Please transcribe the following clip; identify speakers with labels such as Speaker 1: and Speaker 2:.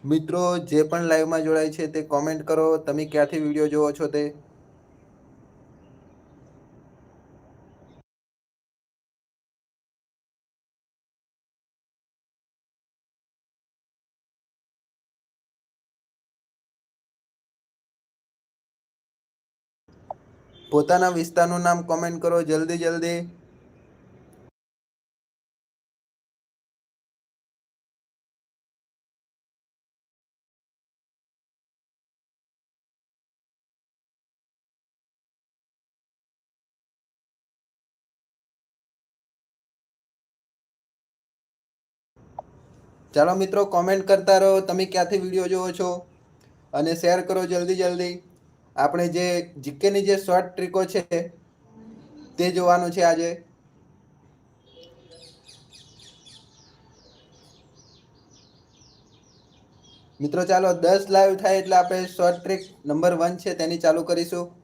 Speaker 1: મિત્રો જે પણ લાઈવમાં જોડાય છે તે કોમેન્ટ કરો, તમે ક્યાંથી વિડીયો જોવો છો તે. પોતાના વિસ્તારનું નામ કોમેન્ટ કરો જલ્દી જલ્દી. ચાલો મિત્રો કોમેન્ટ કરતા રહો, તમે ક્યાંથી વિડીયો જોવો છો અને શેર કરો જલ્દી જલ્દી. આપણે જે જીકેની જે શોર્ટ ટ્રીકો છે તે જોવાનું છે આજે. મિત્રો ચાલો 10 લાઈવ થાય એટલે આપણે શોર્ટ ટ્રીક નંબર 1 છે તેની ચાલુ કરીશું.